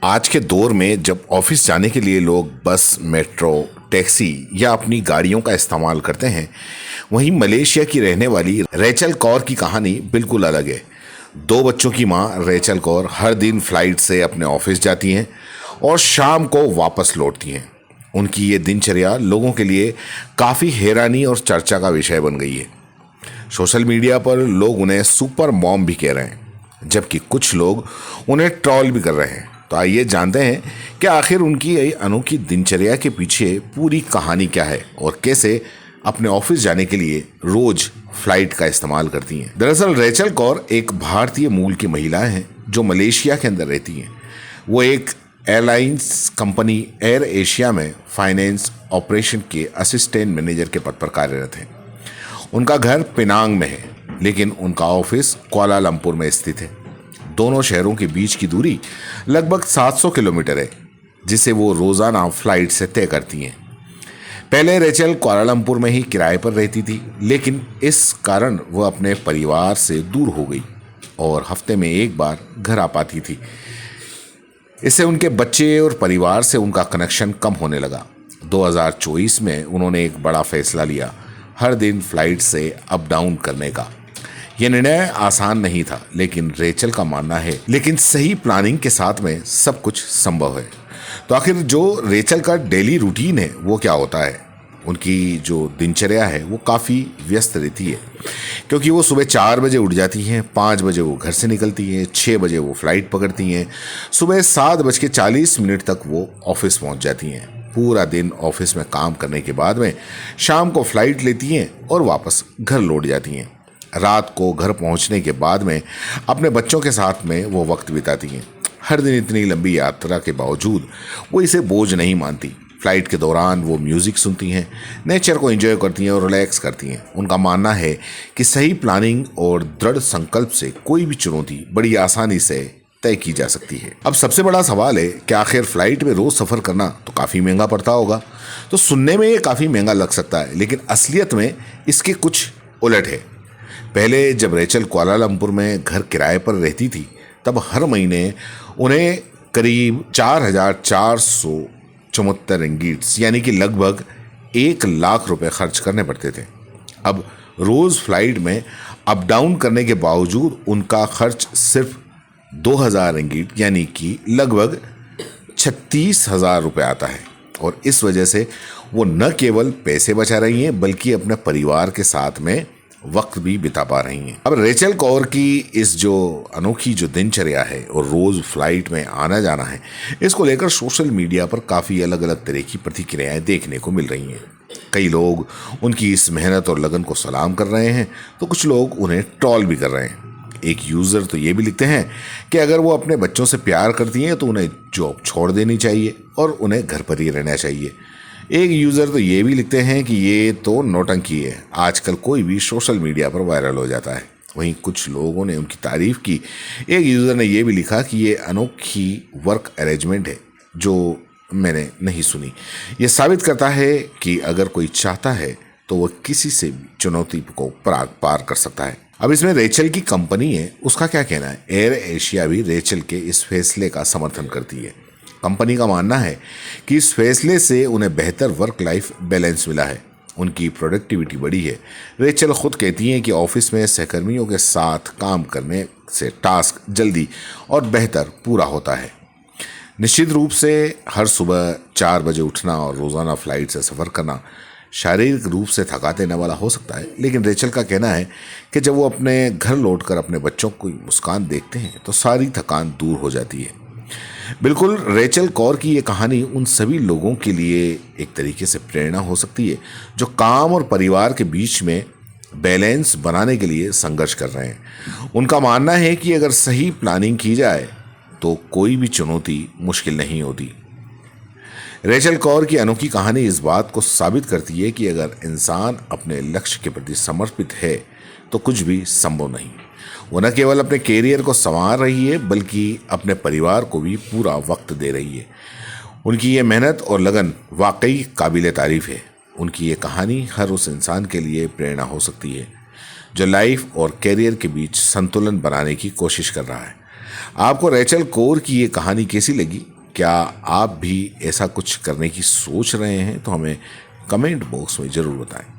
आज के दौर में जब ऑफिस जाने के लिए लोग बस, मेट्रो, टैक्सी या अपनी गाड़ियों का इस्तेमाल करते हैं, वहीं मलेशिया की रहने वाली रेचल कौर की कहानी बिल्कुल अलग है। 2 बच्चों की मां रेचल कौर हर दिन फ्लाइट से अपने ऑफिस जाती हैं और शाम को वापस लौटती हैं। उनकी ये दिनचर्या लोगों के लिए काफ़ी हैरानी और चर्चा का विषय बन गई है। सोशल मीडिया पर लोग उन्हें सुपर मॉम भी कह रहे हैं, जबकि कुछ लोग उन्हें ट्रोल भी कर रहे हैं। तो आइए जानते हैं कि आखिर उनकी ये अनोखी दिनचर्या के पीछे पूरी कहानी क्या है और कैसे अपने ऑफिस जाने के लिए रोज फ्लाइट का इस्तेमाल करती हैं। दरअसल रेचल कौर एक भारतीय मूल की महिला हैं जो मलेशिया के अंदर रहती हैं। वो एक एयरलाइंस कंपनी एयर एशिया में फाइनेंस ऑपरेशन के असिस्टेंट मैनेजर के पद पर कार्यरत हैं। उनका घर पिनांग में है, लेकिन उनका ऑफिस कुआलालंपुर में स्थित है। दोनों शहरों के बीच की दूरी लगभग 700 किलोमीटर है, जिसे वो रोजाना फ्लाइट से तय करती हैं। पहले रेचल कुआलालंपुर में ही किराए पर रहती थी, लेकिन इस कारण वो अपने परिवार से दूर हो गई और हफ्ते में एक बार घर आ पाती थी। इससे उनके बच्चे और परिवार से उनका कनेक्शन कम होने लगा। 2024 में उन्होंने एक बड़ा फैसला लिया, हर दिन फ्लाइट से अप डाउन करने का। यह निर्णय आसान नहीं था, लेकिन रेचल का मानना है लेकिन सही प्लानिंग के साथ में सब कुछ संभव है। तो आखिर जो रेचल का डेली रूटीन है वो क्या होता है? उनकी जो दिनचर्या है वो काफ़ी व्यस्त रहती है, क्योंकि वो सुबह 4 बजे उठ जाती हैं, 5 बजे वो घर से निकलती हैं, 6 बजे वो फ्लाइट पकड़ती हैं, सुबह 7:40 तक वो ऑफिस पहुंच जाती हैं। पूरा दिन ऑफिस में काम करने के बाद में शाम को फ्लाइट लेती हैं और वापस घर लौट जाती हैं। रात को घर पहुंचने के बाद में अपने बच्चों के साथ में वो वक्त बिताती हैं। हर दिन इतनी लंबी यात्रा के बावजूद वो इसे बोझ नहीं मानती। फ्लाइट के दौरान वो म्यूज़िक सुनती हैं, नेचर को एंजॉय करती हैं और रिलैक्स करती हैं। उनका मानना है कि सही प्लानिंग और दृढ़ संकल्प से कोई भी चुनौती बड़ी आसानी से तय की जा सकती है। अब सबसे बड़ा सवाल है कि आखिर फ्लाइट में रोज़ सफ़र करना तो काफ़ी महंगा पड़ता होगा। तो सुनने में ये काफ़ी महंगा लग सकता है, लेकिन असलियत में इसके कुछ उलट है। पहले जब रेचल कुआलालंपुर में घर किराए पर रहती थी, तब हर महीने उन्हें करीब 4,474 रिंगीट्स यानी कि लगभग 1 लाख रुपए खर्च करने पड़ते थे। अब रोज़ फ्लाइट में अप डाउन करने के बावजूद उनका खर्च सिर्फ 2,000 रिंगीट यानी कि लगभग 36,000 रुपये आता है। और इस वजह से वो न केवल पैसे बचा रही हैं, बल्कि अपने परिवार के साथ में वक्त भी बिता पा रही हैं। अब रेचल कौर की इस जो अनोखी जो दिनचर्या है और रोज़ फ्लाइट में आना जाना है, इसको लेकर सोशल मीडिया पर काफ़ी अलग अलग तरह की प्रतिक्रियाएं देखने को मिल रही हैं। कई लोग उनकी इस मेहनत और लगन को सलाम कर रहे हैं, तो कुछ लोग उन्हें ट्रोल भी कर रहे हैं। एक यूज़र तो ये भी लिखते हैं कि अगर वो अपने बच्चों से प्यार करती हैं तो उन्हें जॉब छोड़ देनी चाहिए और उन्हें घर पर ही रहना चाहिए। एक यूज़र तो ये भी लिखते हैं कि ये तो नौटंकी है, आजकल कोई भी सोशल मीडिया पर वायरल हो जाता है। वहीं कुछ लोगों ने उनकी तारीफ़ की। एक यूज़र ने ये भी लिखा कि ये अनोखी वर्क अरेंजमेंट है जो मैंने नहीं सुनी। ये साबित करता है कि अगर कोई चाहता है तो वह किसी से भी चुनौती को पार कर सकता है। अब इसमें रेचल की कंपनी है, उसका क्या कहना है? एयर एशिया भी रेचल के इस फैसले का समर्थन करती है। कंपनी का मानना है कि इस फैसले से उन्हें बेहतर वर्क लाइफ बैलेंस मिला है, उनकी प्रोडक्टिविटी बढ़ी है। रेचल खुद कहती हैं कि ऑफिस में सहकर्मियों के साथ काम करने से टास्क जल्दी और बेहतर पूरा होता है। निश्चित रूप से हर सुबह 4 बजे उठना और रोज़ाना फ्लाइट से सफ़र करना शारीरिक रूप से थका देने वाला हो सकता है, लेकिन रेचल का कहना है कि जब वो अपने घर लौटकर अपने बच्चों की मुस्कान देखते हैं तो सारी थकान दूर हो जाती है। बिल्कुल, रेचल कौर की ये कहानी उन सभी लोगों के लिए एक तरीके से प्रेरणा हो सकती है जो काम और परिवार के बीच में बैलेंस बनाने के लिए संघर्ष कर रहे हैं। उनका मानना है कि अगर सही प्लानिंग की जाए तो कोई भी चुनौती मुश्किल नहीं होती। रेचल कौर की अनोखी कहानी इस बात को साबित करती है कि अगर इंसान अपने लक्ष्य के प्रति समर्पित है तो कुछ भी संभव नहीं। वो न केवल अपने कैरियर को संवार रही है, बल्कि अपने परिवार को भी पूरा वक्त दे रही है। उनकी ये मेहनत और लगन वाकई काबिल तारीफ़ है। उनकी ये कहानी हर उस इंसान के लिए प्रेरणा हो सकती है जो लाइफ और कैरियर के बीच संतुलन बनाने की कोशिश कर रहा है। आपको रेचल कोर की ये कहानी कैसी लगी? क्या आप भी ऐसा कुछ करने की सोच रहे हैं? तो हमें कमेंट बॉक्स में ज़रूर बताएं।